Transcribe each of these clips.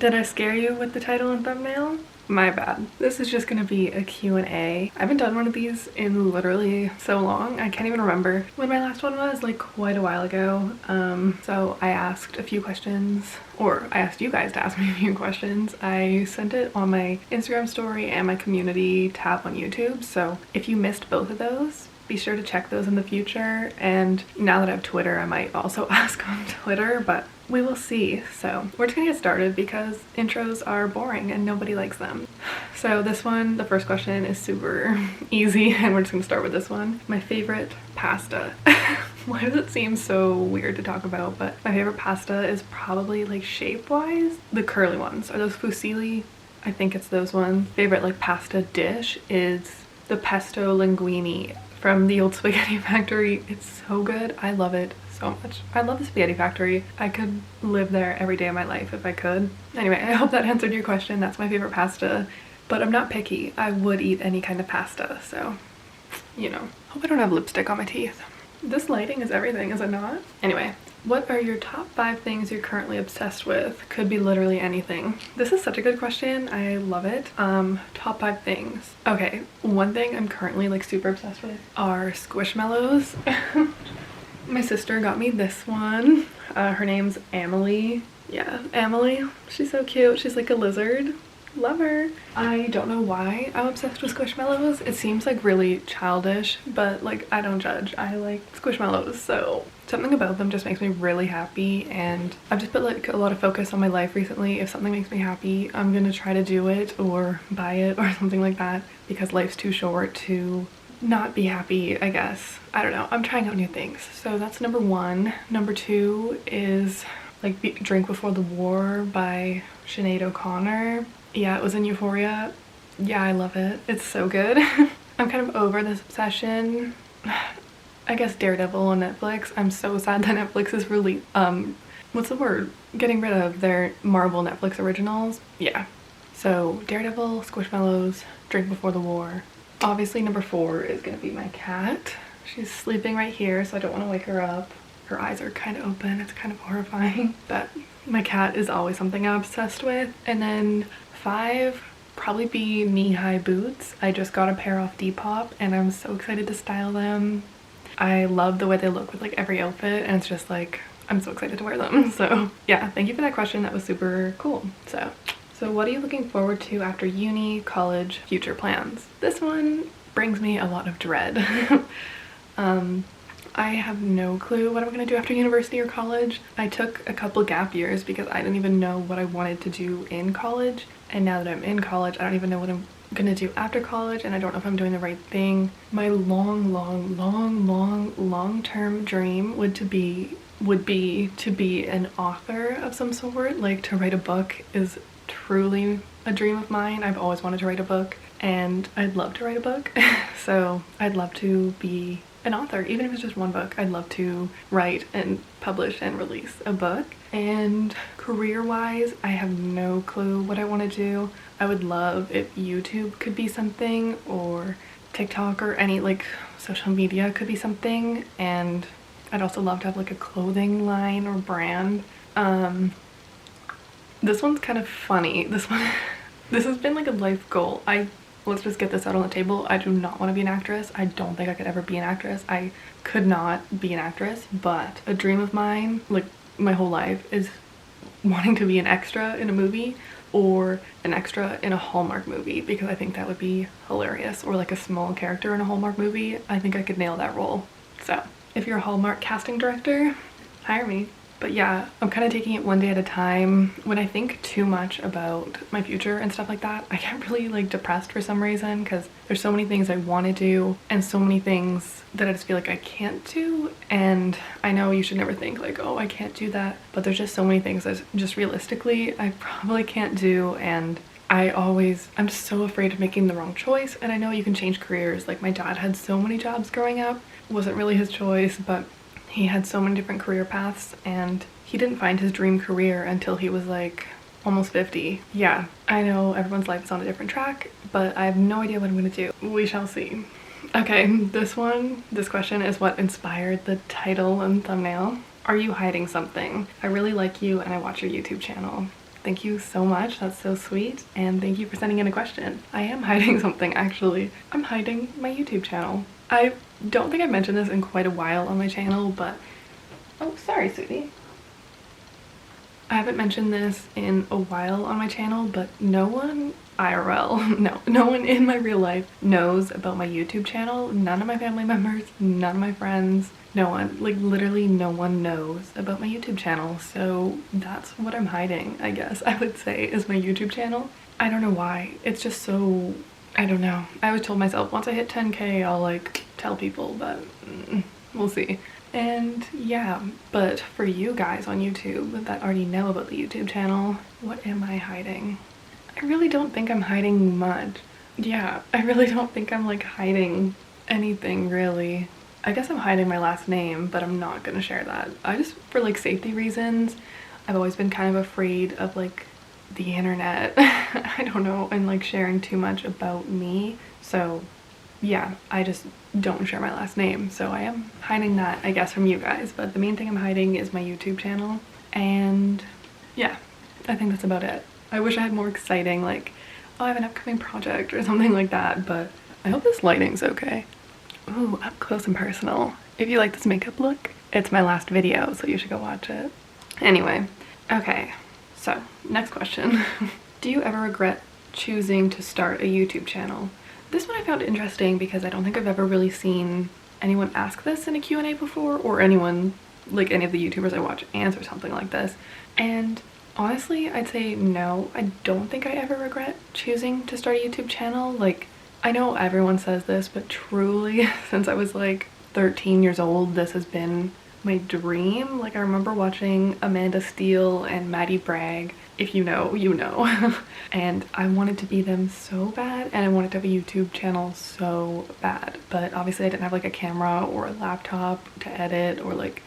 Did I scare you with the title and thumbnail? My bad. This is just gonna be a Q&A. I haven't done one of these in literally so long. I can't even remember when my last one was, like quite a while ago. So I asked a few questions, or I asked you guys to ask me a few questions. I sent it on my Instagram story and my community tab on YouTube. So if you missed both of those, be sure to check those in the future. And now that I have Twitter, I might also ask on Twitter, but we will see. So we're just gonna get started because intros are boring and nobody likes them. So this one, the first question is super easy and we're just gonna start with this one. My favorite pasta. Why does it seem so weird to talk about? But my favorite pasta is probably, like, shape-wise, the curly ones. Are those fusilli? I think it's those ones. Favorite, like, pasta dish is the pesto linguine from the old spaghetti factory. It's so good. I love it so much. I love the spaghetti factory. I could live there every day of my life if I could. Anyway, I hope that answered your question. That's my favorite pasta, but I'm not picky. I would eat any kind of pasta, so, you know. Hope I don't have lipstick on my teeth. This lighting is everything, is it not? Anyway, what are your top 5 things you're currently obsessed with? Could be literally anything. This is such a good question. I love it. Top 5 things. Okay, one thing I'm currently, like, super obsessed with are squishmallows. My sister got me this one. Her name's Emily. Yeah, Emily. She's so cute. She's like a lizard. Love her. I don't know why I'm obsessed with squishmallows. It seems like really childish, but, like, I don't judge. I like squishmallows, so something about them just makes me really happy, and I've just put, like, a lot of focus on my life recently. If something makes me happy, I'm gonna try to do it or buy it or something like that, because life's too short to not be happy, I guess. I don't know. I'm trying out new things. So that's number 1. Number 2 is, like, Drink Before the War by Sinead O'Connor. Yeah, it was in Euphoria. Yeah, I love it. It's so good. I'm kind of over this obsession. I guess Daredevil on Netflix. I'm so sad that Netflix is really, what's the word? Getting rid of their Marvel Netflix originals. Yeah. So Daredevil, Squishmallows, Drink Before the War. Obviously number 4 is gonna be my cat. She's sleeping right here, so I don't want to wake her up. Her eyes are kind of open. It's kind of horrifying. But my cat is always something I'm obsessed with. And then 5, probably be knee-high boots. I just got a pair off Depop and I'm so excited to style them. I love the way they look with, like, every outfit, and it's just like, I'm so excited to wear them. So yeah, thank you for that question. That was super cool. So what are you looking forward to after uni, college, future plans? This one brings me a lot of dread. I have no clue what I'm gonna do after university or college. I took a couple gap years because I didn't even know what I wanted to do in college. And now that I'm in college, I don't even know what I'm gonna do after college, and I don't know if I'm doing the right thing. My long-term dream would be to be an author of some sort. Like, to write a book is truly a dream of mine. I've always wanted to write a book, and I'd love to write a book. So I'd love to be an author, even if it's just one book. I'd love to write and publish and release a book. And career-wise, I have no clue what I want to do. I would love if YouTube could be something, or TikTok, or any, like, social media could be something. And I'd also love to have, like, a clothing line or brand. This one's kind of funny. This has been, like, a life goal. Let's just get this out on the table. I do not want to be an actress. I don't think I could ever be an actress. I could not be an actress, but a dream of mine, like, my whole life, is wanting to be an extra in a movie, or an extra in a Hallmark movie, because I think that would be hilarious. Or, like, a small character in a Hallmark movie. I think I could nail that role. So if you're a Hallmark casting director, hire me. But yeah, I'm kind of taking it one day at a time. When I think too much about my future and stuff like that, I get really, like, depressed for some reason, because there's so many things I want to do and so many things that I just feel like I can't do. And I know you should never think, like, oh, I can't do that, but there's just so many things that just realistically I probably can't do. And I'm so afraid of making the wrong choice. And I know you can change careers. Like, my dad had so many jobs growing up. It wasn't really his choice, but he had so many different career paths, and he didn't find his dream career until he was, like, almost 50. Yeah, I know everyone's life is on a different track, but I have no idea what I'm gonna do. We shall see. Okay, this question is what inspired the title and thumbnail. Are you hiding something? I really like you and I watch your YouTube channel. Thank you so much. That's so sweet. And thank you for sending in a question. I am hiding something, actually. I'm hiding my YouTube channel. I don't think I've mentioned this in quite a while on my channel, but... Oh, sorry, sweetie. I haven't mentioned this in a while on my channel, but no one IRL, no one in my real life knows about my YouTube channel. None of my family members, none of my friends, no one, like literally no one knows about my YouTube channel. So that's what I'm hiding, I guess I would say, is my YouTube channel. I don't know why. It's just so, I don't know. I always told myself once I hit 10K, I'll like tell people, but we'll see. And yeah, but for you guys on YouTube that already know about the YouTube channel, what am I hiding? I really don't think I'm hiding much. Yeah, I really don't think I'm like hiding anything really. I guess I'm hiding my last name, but I'm not gonna share that. I just, for like safety reasons, I've always been kind of afraid of like the internet. I don't know, and like sharing too much about me. So yeah, I just don't share my last name. So I am hiding that, I guess, from you guys. But the main thing I'm hiding is my YouTube channel. And yeah, I think that's about it. I wish I had more exciting, like, oh, I have an upcoming project or something like that, but I hope this lighting's okay. Ooh, up close and personal. If you like this makeup look, it's my last video, so you should go watch it. Anyway, okay, so next question. Do you ever regret choosing to start a YouTube channel? This one I found interesting because I don't think I've ever really seen anyone ask this in a Q&A before, or anyone, like any of the YouTubers I watch, answer something like this. And honestly, I'd say no. I don't think I ever regret choosing to start a YouTube channel. Like, I know everyone says this, but truly, since I was like 13 years old, this has been my dream. Like, I remember watching Amanda Steele and Maddie Bragg. If you know, you know. And I wanted to be them so bad, and I wanted to have a YouTube channel so bad. But obviously I didn't have like a camera or a laptop to edit, or like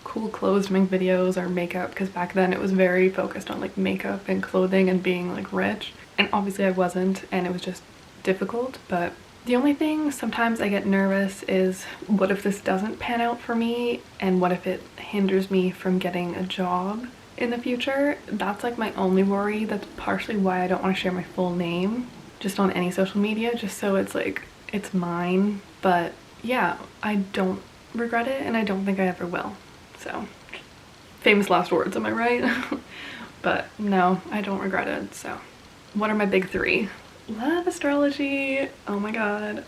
cool clothes to make videos, or makeup, because back then it was very focused on like makeup and clothing and being like rich. And obviously I wasn't, and it was just difficult. But the only thing sometimes I get nervous is, what if this doesn't pan out for me, and what if it hinders me from getting a job in the future? That's like my only worry. That's partially why I don't want to share my full name just on any social media, just so it's like it's mine. But yeah, I don't regret it, and I don't think I ever will. So famous last words, am I right? But no, I don't regret it. So what are my big three? Love astrology. Oh my god.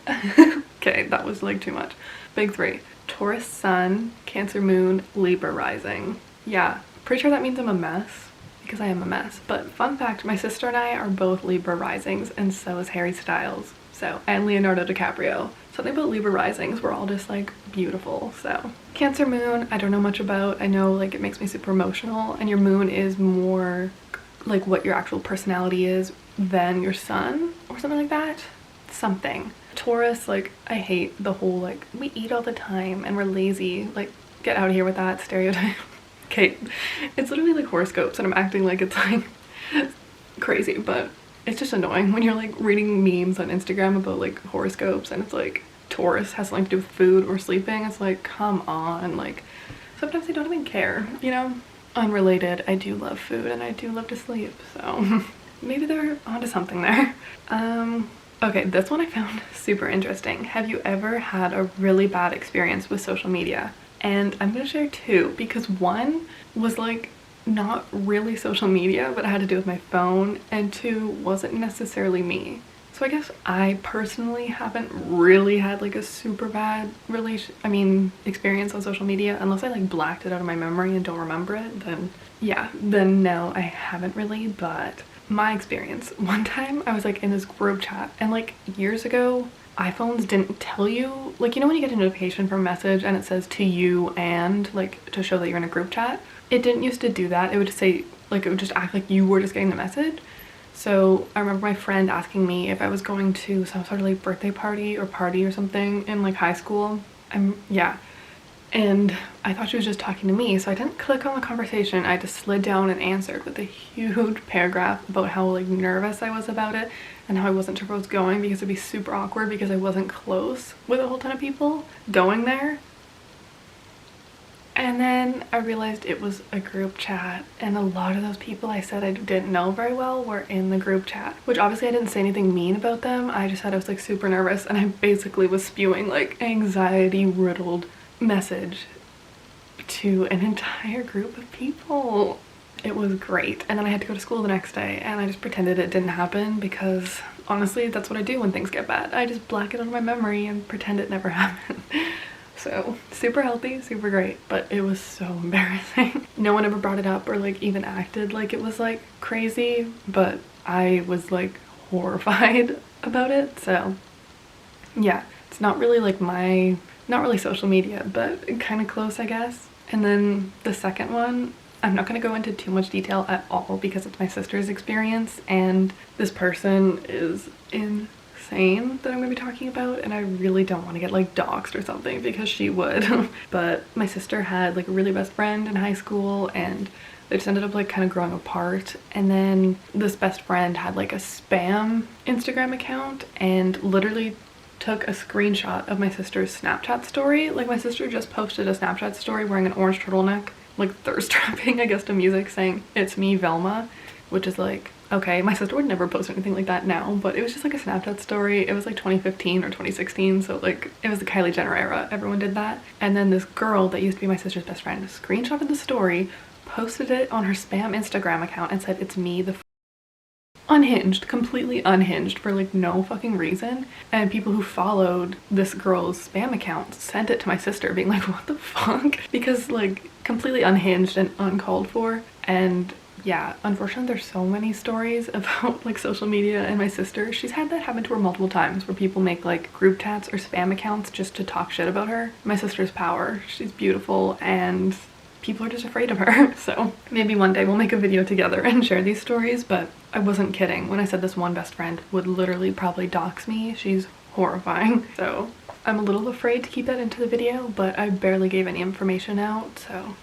Okay, that was like too much. Big three: Taurus sun, Cancer moon, Libra rising. Yeah, pretty sure that means I'm a mess, because I am a mess. But fun fact, my sister and I are both Libra risings, and so is Harry Styles. So, and Leonardo DiCaprio. Something about Libra risings, we're all just like beautiful. So Cancer moon, I don't know much about. I know like it makes me super emotional, and your moon is more like what your actual personality is than your sun, or something like that. Something. Taurus, like I hate the whole like we eat all the time and we're lazy. Like, get out of here with that stereotype. Okay, it's literally like horoscopes, and I'm acting like it's like crazy, but it's just annoying when you're like reading memes on Instagram about like horoscopes, and it's like Taurus has something to do with food or sleeping. It's like, come on. Like, sometimes I don't even care, you know? Unrelated, I do love food and I do love to sleep, so maybe they're onto something there. Okay, this one I found super interesting. Have you ever had a really bad experience with social media? And I'm gonna share two, because one was like not really social media, but it had to do with my phone, and two wasn't necessarily me. So I guess I personally haven't really had like a super bad experience on social media, unless I like blacked it out of my memory and don't remember it. Then yeah, then no, I haven't really. But my experience, one time I was like in this group chat, and like years ago, iPhones didn't tell you, like, you know when you get a notification from a message and it says to you, and like to show that you're in a group chat? It didn't used to do that. It would just say, like, it would just act like you were just getting the message. So I remember my friend asking me if I was going to some sort of like birthday party or something in like high school. Yeah, and I thought she was just talking to me, so I didn't click on the conversation. I just slid down and answered with a huge paragraph about how like nervous I was about it, and how I wasn't sure where I was going, because it'd be super awkward because I wasn't close with a whole ton of people going there. And then I realized it was a group chat, and a lot of those people I said I didn't know very well were in the group chat, which obviously I didn't say anything mean about them. I just said I was like super nervous, and I basically was spewing like anxiety riddled message to an entire group of people. It was great. And then I had to go to school the next day, and I just pretended it didn't happen because honestly that's what I do when things get bad. I just black it out of my memory and pretend it never happened. So super healthy, super great, but it was so embarrassing. No one ever brought it up or like even acted like it was like crazy, but I was like horrified about it. So yeah, it's not really like not really social media, but kind of close, I guess. And then the second one, I'm not going to go into too much detail at all because it's my sister's experience, and this person is insane that I'm going to be talking about, and I really don't want to get like doxxed or something because she would. But my sister had like a really best friend in high school, and they just ended up like kind of growing apart. And then this best friend had like a spam Instagram account and literally took a screenshot of my sister's Snapchat story. Like my sister just posted a Snapchat story wearing an orange turtleneck, like thirst trapping I guess to music, saying "It's me, Velma," which is like, okay, my sister would never post anything like that now, but it was just like a Snapchat story. It was like 2015 or 2016, so like it was the Kylie Jenner era. Everyone did that. And then this girl that used to be my sister's best friend screenshotted the story, posted it on her spam Instagram account, and said "It's me, the unhinged," completely unhinged for like no fucking reason. And people who followed this girl's spam account sent it to my sister being like, what the fuck? Because like completely unhinged and uncalled for. And yeah, unfortunately there's so many stories about like social media and my sister. She's had that happen to her multiple times where people make like group chats or spam accounts just to talk shit about her. My sister's power. She's beautiful and people are just afraid of her. So maybe one day we'll make a video together and share these stories, but I wasn't kidding when I said this one best friend would literally probably dox me. She's horrifying. So I'm a little afraid to keep that into the video, but I barely gave any information out, so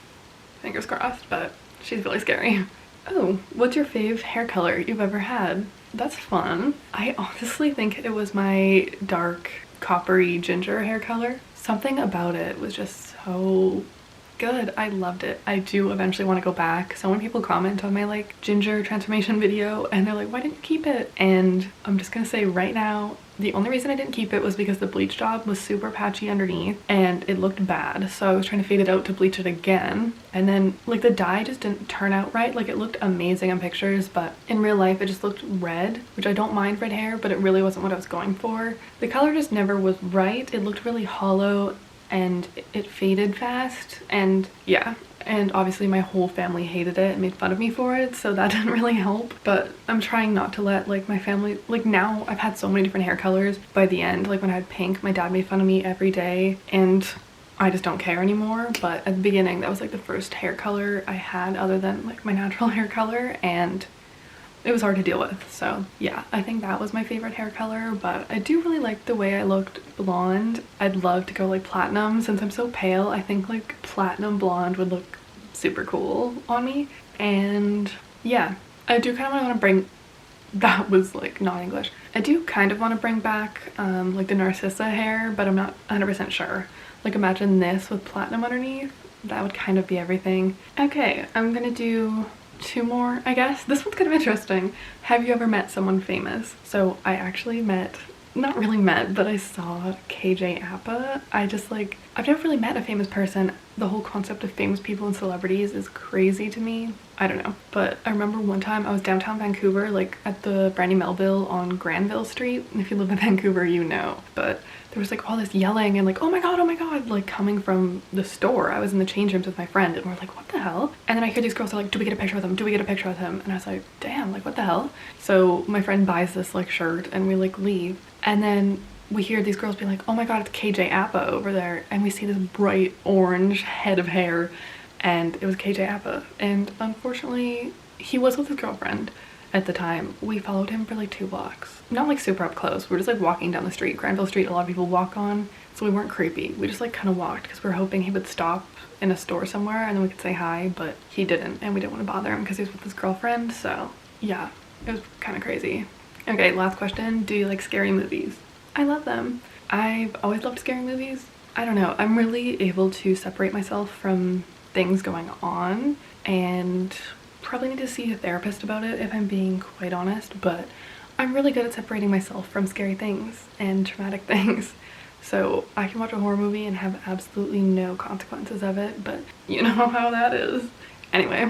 fingers crossed, but she's really scary. Oh, what's your fave hair color you've ever had? That's fun. I honestly think it was my dark coppery ginger hair color. Something about it was just so good. I loved it. I do eventually want to go back. So when people comment on my like ginger transformation video and they're like, why didn't you keep it? And I'm just gonna say right now, the only reason I didn't keep it was because the bleach job was super patchy underneath and it looked bad. So I was trying to fade it out to bleach it again. And then like the dye just didn't turn out right. Like it looked amazing on pictures, but in real life it just looked red, which I don't mind red hair, but it really wasn't what I was going for. The color just never was right. It looked really hollow and it faded fast, and yeah, and obviously my whole family hated it and made fun of me for it, so that didn't really help. But I'm trying not to let like my family, like now I've had so many different hair colors. By the end, like when I had pink, my dad made fun of me every day and I just don't care anymore. But at the beginning that was like the first hair color I had other than like my natural hair color, and it was hard to deal with. So yeah, I think that was my favorite hair color, but I do really like the way I looked blonde. I'd love to go like platinum. Since I'm so pale, I think like platinum blonde would look super cool on me. And yeah, I do kind of want to bring, that was like not English. I do kind of want to bring back like the Narcissa hair, but I'm not 100% sure. Like imagine this with platinum underneath. That would kind of be everything. Okay, I'm gonna do two more, I guess. This one's kind of interesting. Have you ever met someone famous? So I actually met, not really met, but I saw KJ Apa. I've never really met a famous person. The whole concept of famous people and celebrities is crazy to me. I don't know. But I remember one time I was downtown Vancouver, like at the Brandy Melville on Granville Street. If you live in Vancouver, you know. But there was like all this yelling and like, oh my god, like coming from the store. I was in the change rooms with my friend and we're like, what the hell? And then I hear these girls are like, do we get a picture with him? Do we get a picture with him? And I was like, damn, like what the hell? So my friend buys this like shirt and we like leave. And then we hear these girls be like, oh my god, it's KJ Apa over there. And we see this bright orange head of hair and it was KJ Apa. And unfortunately, he was with his girlfriend at the time. We followed him for like 2 blocks. Not like super up close. We were just like walking down the street. Granville Street, a lot of people walk on. So we weren't creepy. We just like kind of walked because we were hoping he would stop in a store somewhere and then we could say hi, but he didn't and we didn't want to bother him because he was with his girlfriend. So yeah, it was kind of crazy. Okay, last question. Do you like scary movies? I love them. I've always loved scary movies. I don't know, I'm really able to separate myself from things going on, and probably need to see a therapist about it if I'm being quite honest, but I'm really good at separating myself from scary things and traumatic things. So I can watch a horror movie and have absolutely no consequences of it, but you know how that is. Anyway,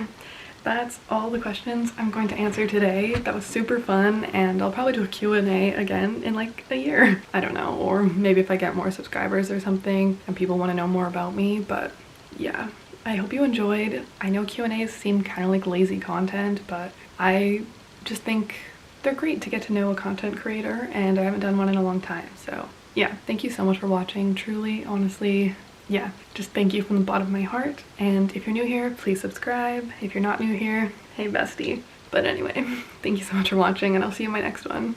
that's all the questions I'm going to answer today. That was super fun, and I'll probably do a Q&A again in like a year. I don't know, or maybe if I get more subscribers or something and people want to know more about me, but yeah. I hope you enjoyed. I know Q&As seem kind of like lazy content, but I just think they're great to get to know a content creator, and I haven't done one in a long time. So yeah, thank you so much for watching. Truly, honestly, yeah, just thank you from the bottom of my heart. And if you're new here, please subscribe. If you're not new here, hey bestie. But anyway, thank you so much for watching, and I'll see you in my next one.